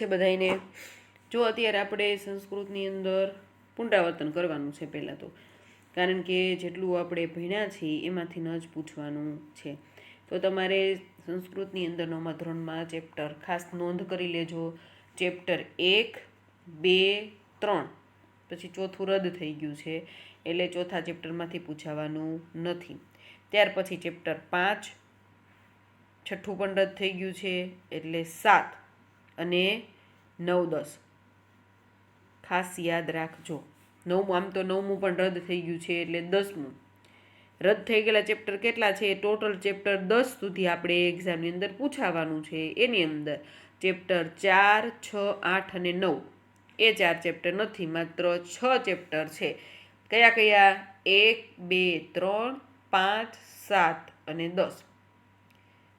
છે બધાને? જો અત્યારે આપણે સંસ્કૃતની અંદર પુનરાવર્તન કરવાનું છે પહેલાં તો, કારણ કે જેટલું આપણે ભણ્યા છીએ એમાંથી ન જ પૂછવાનું છે. તો તમારે સંસ્કૃતની અંદર 9મા ધોરણમાં ચેપ્ટર ખાસ નોંધ કરી લેજો. ચેપ્ટર 1, 2, 3 પછી ચોથું રદ થઈ ગયું છે, એટલે ચોથા ચેપ્ટરમાંથી પૂછાવાનું નથી. ત્યાર પછી ચેપ્ટર 5, છઠ્ઠું પણ રદ થઈ ગયું છે, એટલે 7 અને 9, 10 ખાસ યાદ રાખજો. 9મું, આમ તો 9મું પણ રદ થઈ ગયું છે, એટલે 10મું. રદ થઈ ગયેલા ચેપ્ટર કેટલા છે? ટોટલ ચેપ્ટર 10 સુધી આપણે એક્ઝામની અંદર પૂછાવાનું છે. એની અંદર ચેપ્ટર 4, 6, 8 અને 9 એ 4 ચેપ્ટર નથી, માત્ર 6 ચેપ્ટર છે. કયા કયા? 1, 2, 3, 5, 7 અને 10.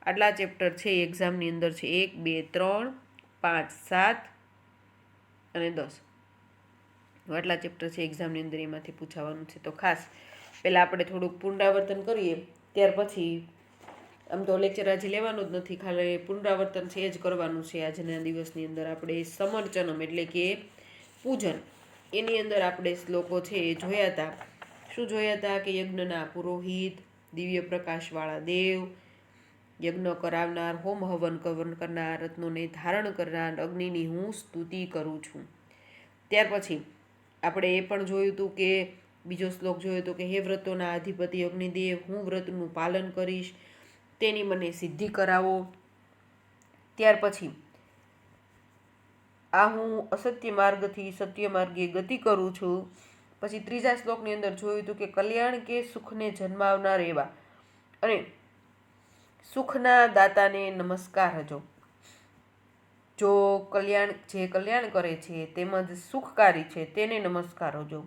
આટલા ચેપ્ટર છે એક્ઝામની અંદર છે. 1, 2, 3, 5, 7 અને 10. આટલા ચેપ્ટર છે એક્ઝામની અંદર, એમાંથી પૂછાવાનું છે. તો ખાસ પહેલાં આપણે થોડુંક પુનરાવર્તન કરીએ, ત્યાર પછી આમ તો લેક્ચર આજે લેવાનું જ નથી, ખાલી પુનરાવર્તન છે એ જ કરવાનું છે. આજના દિવસની અંદર આપણે સમર્ચનમ એટલે કે પૂજન, એની અંદર આપણે શ્લોકો છે એ જોયા હતા. શું જોયા હતા? કે યજ્ઞના પુરોહિત, દિવ્ય પ્રકાશવાળા દેવ, યજ્ઞ કરાવનાર, હોમ હવન કરનાર, રત્નોને ધારણ કરનાર અગ્નિની હું સ્તુતિ કરું છું. ત્યાર પછી આપણે એ પણ જોયું હતું કે બીજો શ્લોક જોયો હતો કે હે વ્રતોના અધિપતિ અગ્નિદેવ, હું વ્રતનું પાલન કરીશ, તેની મને સિદ્ધિ કરાવો. ત્યાર પછી આ હું અસત્ય માર્ગથી સત્ય માર્ગે ગતિ કરું છું. પછી ત્રીજા શ્લોકની અંદર જોયું હતું કે કલ્યાણ કે સુખને જન્માવનાર એવા અને સુખના દાતાને નમસ્કાર હજો. જો જે કલ્યાણ કરે છે તેમજ સુખકારી છે તેને નમસ્કાર હજો.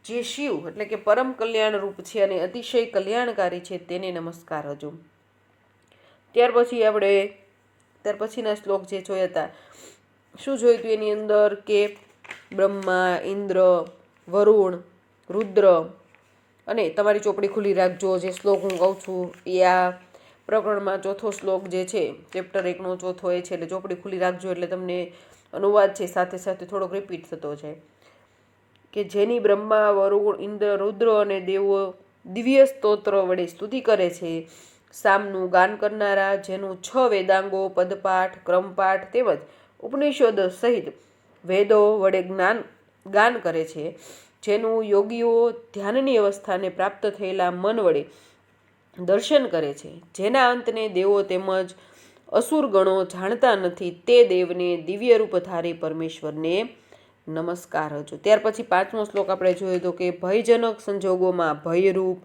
જે શિવ એટલે કે પરમ કલ્યાણ રૂપ છે અને અતિશય કલ્યાણકારી છે તેને નમસ્કાર હજો. ત્યાર પછીના શ્લોક જે જોયા હતા, શું જોયું હતું એની અંદર કે બ્રહ્મા, ઇન્દ્ર, વરુણ, રુદ્ર અને તમારી ચોપડી ખુલ્લી રાખજો. જે શ્લોક હું કહું છું એ આ પ્રકરણમાં ચોથો શ્લોક જે છે ચેપ્ટર 1નો ચોથો એ છે, એટલે ચોપડી ખુલ્લી રાખજો, એટલે તમને અનુવાદ છે સાથે સાથે થોડોક રિપીટ થતો છે. કે જેની બ્રહ્મા, વરુણ, ઇન્દ્ર, રુદ્ર અને દેવો દિવ્ય સ્તોત્ર વડે સ્તુતિ કરે છે. સામનું ગાન કરનારા, જેનું 6 વેદાંગો, પદપાઠ, ક્રમપાઠ તેમજ ઉપનિષદ સહિત વેદો વડે ગાન કરે છે. જેનું યોગીઓ ધ્યાનની અવસ્થાને પ્રાપ્ત થયેલા મન વડે દર્શન કરે છે. જેના અંતને દેવો તેમજ અસુર ગણો જાણતા નથી, તે દેવને દિવ્ય રૂપધારી પરમેશ્વરને નમસ્કાર હજો. ત્યાર પછી 5મો શ્લોક આપણે જોયો હતો કે ભયજનક સંજોગોમાં ભયરૂપ,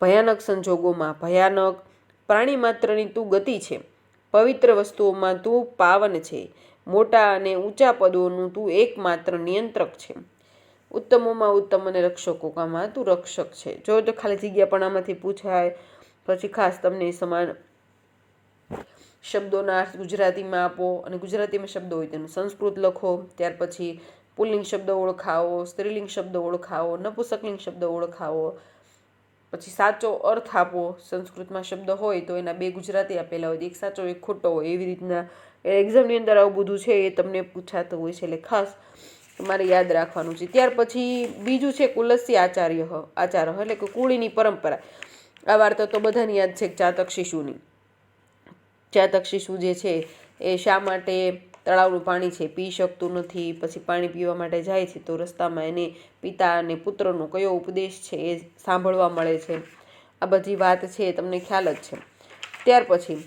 ભયાનક સંજોગોમાં ભયાનક, પ્રાણી માત્રની તું ગતિ છે, પવિત્ર વસ્તુઓમાં તું પાવન છે, મોટા અને ઊંચા પદોનું તું એકમાત્ર નિયંત્રક છે, ઉત્તમોમાં ઉત્તમ અને રક્ષકોમાં તું રક્ષક છે. જો તો ખાલી જગ્યા પણ આમાંથી પૂછાય. પછી ખાસ તમને સમાન શબ્દોના અર્થ ગુજરાતીમાં આપો અને ગુજરાતીમાં શબ્દો હોય તેનું સંસ્કૃત લખો. ત્યાર પછી પુલ્લિંગ શબ્દ ઓળખાવો, સ્ત્રીલિંગ શબ્દ ઓળખાવો, નપુંસકલિંગ શબ્દ ઓળખાવો. પછી સાચો અર્થ આપો. સંસ્કૃતમાં શબ્દ હોય તો એના 2 ગુજરાતી આપેલા હોય, એક સાચો એક ખોટો હોય. એવી રીતના એક્ઝામની અંદર આવું બધું છે એ તમને પૂછાતું હોય છે, એટલે ખાસ તમારે યાદ રાખવાનું છે. ત્યાર પછી બીજું છે કુલસ્ય આચાર એટલે કે કુળીની પરંપરા. આ વાર્તા તો બધાને યાદ છે, ચાતક શિશુની. ચાતક શિશુ જે છે એ શા માટે તળાવનું પાણી છે પી શકતું નથી, પછી પાણી પીવા માટે જાય છે તો રસ્તામાં એને પિતા અને પુત્રનો કયો ઉપદેશ છે એ સાંભળવા મળે છે. આ બધી વાત છે એ તમને ખ્યાલ જ છે. ત્યાર પછી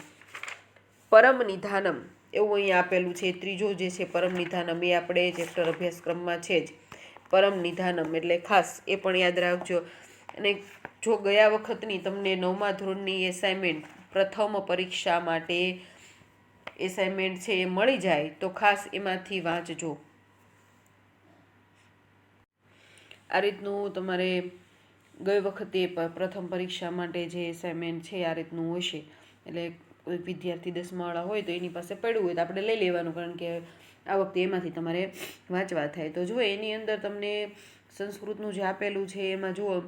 પરમ નિધાનમ એવું અહીંયા આપેલું છે. ત્રીજો જે છે પરમ નિધાનમ એ આપણે ચેપ્ટર અભ્યાસક્રમમાં છે જ. પરમ નિધાનમ એટલે ખાસ એ પણ યાદ રાખજો. અને જો ગયા વખતની તમને 9મા ધોરણની એસાઇનમેન્ટ પ્રથમ પરીક્ષા માટે એસાઇનમેન્ટ છે એ મળી જાય તો ખાસ એમાંથી વાંચજો. આ રીતનું તમારે ગઈ વખતે પ્રથમ પરીક્ષા માટે જે એસાઇનમેન્ટ છે આ રીતનું હશે, એટલે કોઈ વિદ્યાર્થી 10માવાળા હોય તો એની પાસે પડ્યું હોય તો આપણે લઈ લેવાનું, કારણ કે આ વખતે એમાંથી તમારે વાંચવા થાય. તો જુઓ એની અંદર તમને સંસ્કૃતનું જે આપેલું છે એમાં જુઓ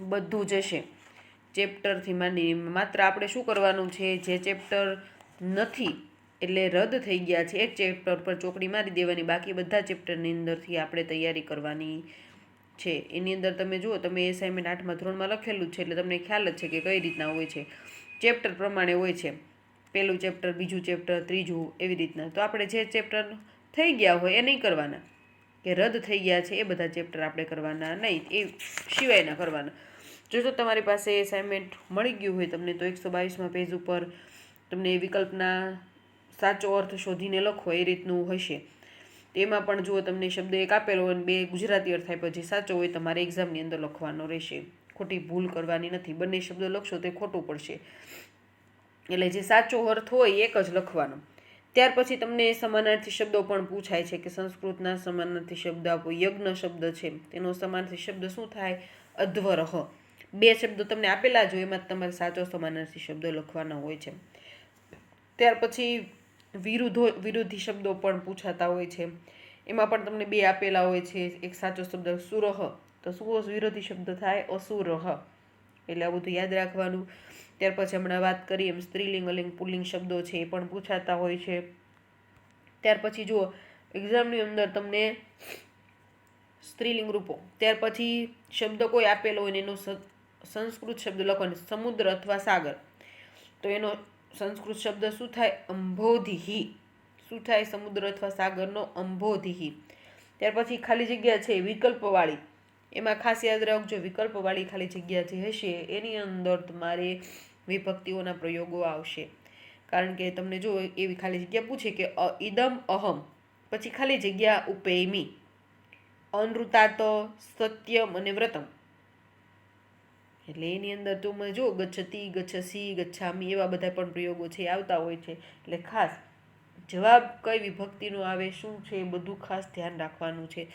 બધું જ હશે ચેપ્ટરથી માંડી. માત્ર આપણે શું કરવાનું છે, જે ચેપ્ટર નથી એટલે રદ થઈ ગયા છે. એક ચેપ્ટર પર ચોકડી મારી દેવાની, બાકી બધા ચેપ્ટરની અંદરથી આપણે તૈયારી કરવાની છે. એની અંદર તમે જુઓ, તમે એસાઇનમેન્ટ 8મા ધોરણમાં લખેલું છે, એટલે તમને ખ્યાલ જ છે કે કઈ રીતના હોય છે. ચેપ્ટર પ્રમાણે હોય છે, પહેલું ચેપ્ટર, બીજું ચેપ્ટર, ત્રીજું, એવી રીતના. તો આપણે જે ચેપ્ટર થઈ ગયા હોય એ નહીં કરવાના, કે રદ થઈ ગયા છે એ બધા ચેપ્ટર આપણે કરવાના નહીં, એ સિવાયના કરવાના. જો તમારી પાસે એસાઇનમેન્ટ મળી ગયું હોય તમને, તો 122મા પેજ ઉપર તમને વિકલ્પના સાચો અર્થ શોધીને લખો એ રીતનું હશે. તેમાં પણ જુઓ, તમને શબ્દ એક આપેલો હોય અને 2 ગુજરાતી અર્થ આપ્યો, જે સાચો હોય તમારે એક્ઝામની અંદર લખવાનો રહેશે. ખોટી ભૂલ કરવાની નથી. બંને શબ્દો લખશો તે ખોટું પડશે. એટલે જે સાચો અર્થ હોય એક જ લખવાનો. ત્યાર પછી તમને સમાનાર્થી શબ્દો પણ પૂછાય છે કે સંસ્કૃતના સમાનાર્થી શબ્દ આપો. યજ્ઞ શબ્દ છે, તેનો સમાનાર્થી શબ્દ શું થાય? અધ્વરહ. 2 શબ્દો તમને આપેલા જ હોય, એમાં તમારે સાચો સમાનાર્થી શબ્દો લખવાના હોય છે. ત્યાર પછી વિરોધી શબ્દો પણ પૂછાતા હોય છે. એમાં પણ તમને 2 આપેલા હોય છે. એક સાચો શબ્દ સુરહ, તો શું વિરોધી શબ્દ થાય? અસુરહ. એટલે આ બધું યાદ રાખવાનું. ત્યાર પછી હમણાં વાત કરીએ એમ સ્ત્રીલિંગ, અલિંગ, પુલ્લિંગ શબ્દો છે, એ પણ પૂછાતા હોય છે. ત્યાર પછી જુઓ, એક્ઝામની અંદર તમને સ્ત્રીલિંગ રૂપો, ત્યાર પછી શબ્દ કોઈ આપેલો હોય ને એનો સંસ્કૃત શબ્દ લખવાનો. સમુદ્ર અથવા સાગર, તો એનો સંસ્કૃત શબ્દ શું થાય? અંબોધિ. શું થાય? સમુદ્ર અથવા સાગરનો અંબોધિ. ત્યાર પછી ખાલી જગ્યા છે વિકલ્પવાળી, એમાં ખાસ યાદ રાખજો, વિકલ્પવાળી ખાલી જગ્યા જે હશે એની અંદર તમારે વિભક્તિઓના પ્રયોગો આવશે. કારણ કે તમને જો એવી ખાલી જગ્યા પૂછે કે ઇદમ અહમ, પછી ખાલી જગ્યા ઉપેમી, અનૃતાત, સત્યમ અને વ્રતમ. એટલે એની અંદર તમે જો ગચ્છતિ, ગચ્છસી, ગચ્છામી એવા બધા પણ પ્રયોગો છે આવતા હોય છે. એટલે ખાસ જવાબ કઈ વિભક્તિનો આવે, શું છે, એ બધું ખાસ ધ્યાન રાખવાનું છે.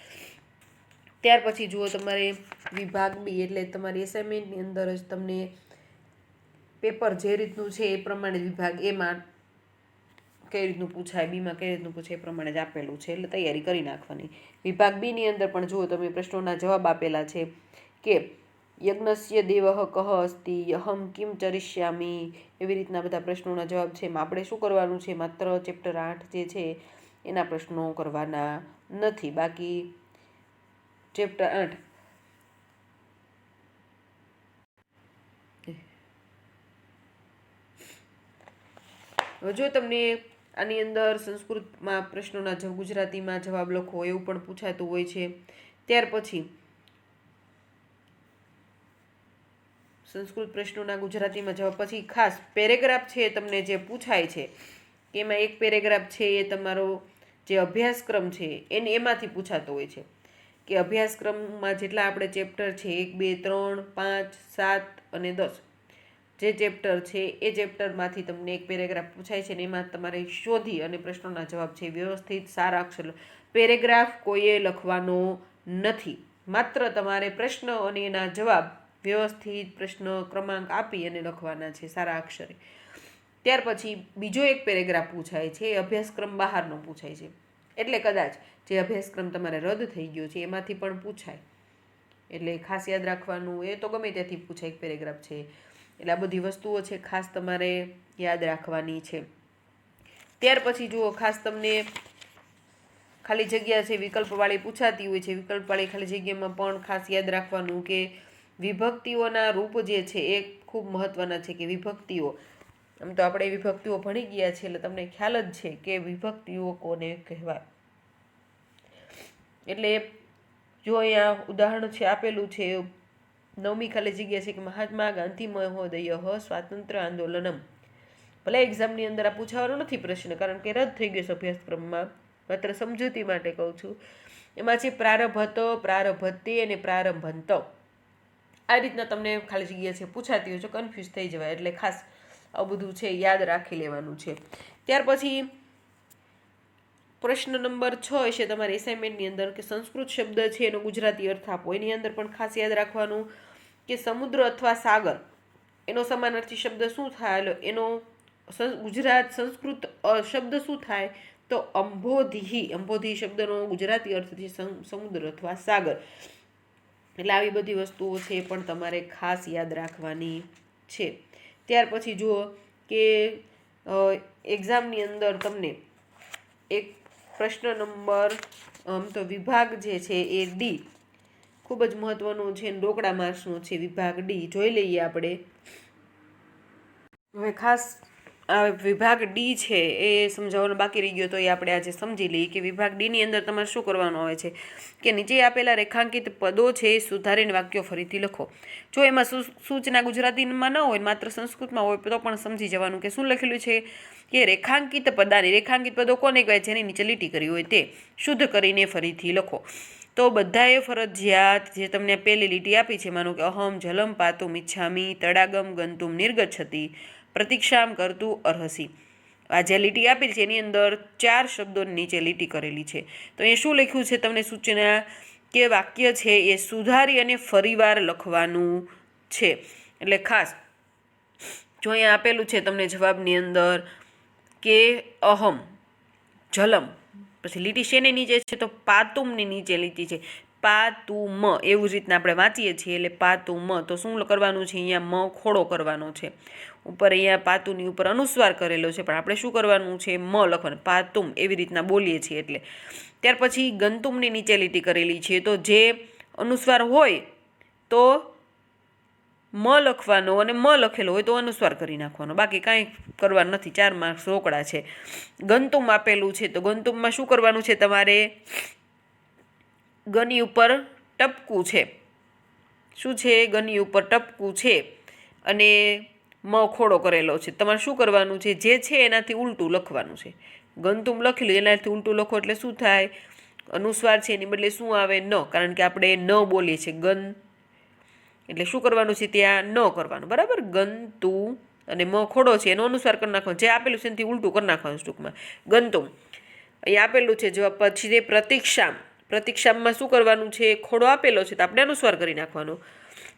ત્યાર પછી જુઓ, તમારે વિભાગ બી, એટલે તમારી એસાઇનમેન્ટની અંદર જ તમને પેપર જે રીતનું છે એ પ્રમાણે વિભાગ એમાં કઈ રીતનું પૂછાય, બીમાં કઈ રીતનું પૂછાય, એ પ્રમાણે જ આપેલું છે, એટલે તૈયારી કરી નાખવાની. વિભાગ બીની અંદર પણ જુઓ, તમે પ્રશ્નોના જવાબ આપેલા છે કે યજ્ઞસ્ય દેવઃ કહ અસ્તિ, અહમ કિમ ચરિષ્યામી, એવી રીતના બધા પ્રશ્નોના જવાબ છે. એમાં આપણે શું કરવાનું છે? માત્ર ચેપ્ટર 8 જે છે એના પ્રશ્નો કરવાના નથી. બાકી ચેપ્ટર 8 જો તમને આની અંદર સંસ્કૃતમાં પ્રશ્નોના ગુજરાતીમાં જવાબ લખો એવું પણ પૂછાતું હોય છે. ત્યાર પછી સંસ્કૃત પ્રશ્નોના ગુજરાતીમાં જવાબ, પછી ખાસ પેરેગ્રાફ છે તમને જે પૂછાય છે, એમાં એક પેરેગ્રાફ છે એ તમારો જે અભ્યાસક્રમ છે એમાંથી પૂછાતો હોય છે કે અભ્યાસક્રમમાં જેટલા આપણે ચેપ્ટર છે 1, 2, 3, 5, 7 અને 10 જે ચેપ્ટર છે એ ચેપ્ટરમાંથી તમને એક પેરેગ્રાફ પૂછાય છે, ને એમાં તમારે શોધી અને પ્રશ્નોના જવાબ છે વ્યવસ્થિત સારા અક્ષર. પેરેગ્રાફ કોઈએ લખવાનો નથી, માત્ર તમારે પ્રશ્ન અને એના જવાબ વ્યવસ્થિત પ્રશ્ન ક્રમાંક આપી અને લખવાના છે સારા અક્ષરે. ત્યાર પછી બીજો એક પેરેગ્રાફ પૂછાય છે, એ અભ્યાસક્રમ બહારનો પૂછાય છે. એટલે કદાચ જે અભ્યાસક્રમ તમારે રદ થઈ ગયો છે એમાંથી પણ પૂછાય, એટલે ખાસ યાદ રાખવાનું. એ તો ગમે ત્યાંથી પૂછાય એક પેરેગ્રાફ છે. એટલે આ બધી વસ્તુઓ છે ખાસ તમારે યાદ રાખવાની છે. ત્યાર પછી જુઓ, ખાસ તમને ખાલી જગ્યા છે વિકલ્પવાળી પૂછાતી હોય છે. વિકલ્પવાળી ખાલી જગ્યામાં પણ ખાસ યાદ રાખવાનું કે વિભક્તિઓના રૂપ જે છે એ ખૂબ મહત્વના છે. કે વિભક્તિઓ, આમ તો આપણે વિભક્તિઓ ભણી ગયા છે એટલે તમને ખ્યાલ જ છે કે વિભક્તિઓ કોને કહેવાય. એટલે જો અહીંયા ઉદાહરણ છે આપેલું છે, 9મી ખાલી જગ્યા છે કે મહાત્મા ગાંધી મહોદય સ્વાતંત્ર્ય આંદોલનમ. ભલે એક્ઝામની અંદર આ પૂછાવાનો નથી પ્રશ્ન, કારણ કે રદ થઈ ગયો છે અભ્યાસક્રમમાં, માત્ર સમજૂતી માટે કહું છું. એમાં છે પ્રારભત, પ્રારભતે અને પ્રારંભંત. આ રીતના તમને ખાલી જગ્યા છે પૂછાતી હોય છે, કન્ફ્યુઝ થઈ જવાય. એટલે ખાસ આ બધું છે યાદ રાખી લેવાનું છે. ત્યાર પછી પ્રશ્ન નંબર 6 છે તમારી એસાઇનમેન્ટની અંદર કે સંસ્કૃત શબ્દ છે એનો ગુજરાતી અર્થ આપો. એની અંદર પણ ખાસ યાદ રાખવાનું કે સમુદ્ર અથવા સાગર એનો સમાનાર્થી શબ્દ શું થાય, એનો ગુજરાત સંસ્કૃત શબ્દ શું થાય, તો અંબોધિ. અંબોધિ શબ્દનો ગુજરાતી અર્થ છે સમુદ્ર અથવા સાગર. એટલે આવી બધી વસ્તુઓ છે એ પણ તમારે ખાસ યાદ રાખવાની છે. ત્યાર પછી જુઓ કે એક્ઝામની અંદર તમને એક પ્રશ્ન નંબર તો વિભાગ જે છે એ ડી ખૂબ જ મહત્વનું છે, રોકડા માર્ક્સનો છે વિભાગ ડી. જોઈ લઈએ આપણે. હવે ખાસ આ વિભાગ ડી છે એ સમજાવવાનો બાકી રહી ગયો, તો એ આપણે આજે સમજી લઈએ કે વિભાગ ડીની અંદર તમારે શું કરવાનું આવે છે કે નીચે આપેલા રેખાંકિત પદો છે એ સુધારીને વાક્યો ફરીથી લખો. જો એમાં સૂચના ગુજરાતીમાં ન હોય, માત્ર સંસ્કૃતમાં હોય તો પણ સમજી જવાનું કે શું લખેલું છે કે રેખાંકિત પદો કોને કહેવાય? જેની નીચે લીટી કરી હોય તે શુદ્ધ કરીને ફરીથી લખો. તો બધાએ ફરજિયાત જે તમને પહેલી લીટી આપી છે, માનો કે અહમ જલમ પાતુમ ઇચ્છામી તડાગમ ગંતુમ નિર્ગચ્છતિ પ્રતીક્ષામ કરતું અર્હસી. આ જે લીટી આપી છે એની અંદર 4 શબ્દોની નીચે લીટી કરેલી છે. તો એ શું લખ્યું છે તમને સૂચના કે વાક્ય છે એ સુધારી અને ફરીવાર લખવાનું છે. એટલે ખાસ જો અહીંયા આપેલું છે તમને જવાબની અંદર કે અહમ જલમ, પછી લીટી શેની નીચે છે તો પાતુમની નીચે લીટી છે પાતુમ, એવું જ રીતના આપણે વાંચીએ છીએ એટલે પાતુમ. તો શું કરવાનું છે? અહીંયા મ ખોડો કરવાનો છે. ઉપર અહીંયા પાતુની ઉપર અનુસ્વાર કરેલો છે, પણ આપણે શું કરવાનું છે? મ લખવાનું, પાતુમ એવી રીતના બોલીએ છીએ એટલે. ત્યાર પછી ગંતુમની નીચે લીટી કરેલી છે, તો જે અનુસ્વાર હોય તો મ લખવાનો અને મ લખેલો હોય તો અનુસ્વાર કરી નાખવાનો, બાકી કાંઈ કરવાનું નથી. 4 માર્ક્સ રોકડા છે. ગંતુમ આપેલું છે તો ગંતુમમાં શું કરવાનું છે તમારે? ગની ઉપર ટપકું છે. શું છે? ગની ઉપર ટપકું છે અને મ ખોડો કરેલો છે. તમારે શું કરવાનું છે? જે છે એનાથી ઉલટું લખવાનું છે. ગંતુમ લખેલું એનાથી ઉલટું લખો એટલે શું થાય? અનુસ્વાર છે એની બદલે શું આવે? ન, કારણ કે આપણે ન બોલીએ છીએ ગન, એટલે શું કરવાનું છે? ત્યાં ન કરવાનું. બરાબર? ગંતુ અને મ ખોડો છે એનો અનુસ્વાર કરી નાખવાનો, જે આપેલું છે એનાથી ઉલટું કરી નાખવાનું ટૂંકમાં. ગંતુમ અહીંયા આપેલું છે જવાબ. પછી તે પ્રતીક્ષામમાં શું કરવાનું છે? ખોડો આપેલો છે તો આપણે અનુસ્વાર કરી નાખવાનો.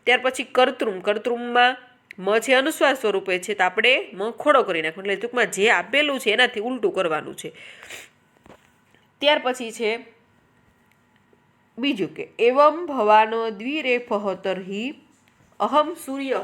ત્યાર પછી કર્તૃમમાં મ છે અનુસ્વાર સ્વરૂપે છે તો આપણે મ ખોડો કરી નાખવાનો, એટલે ટૂંકમાં જે આપેલું છે એનાથી ઉલટું કરવાનું છે. ત્યાર પછી છે બીજું કે એવમ ભવાનો દ્વિરેફઃ તર્હિ અહમ સૂર્ય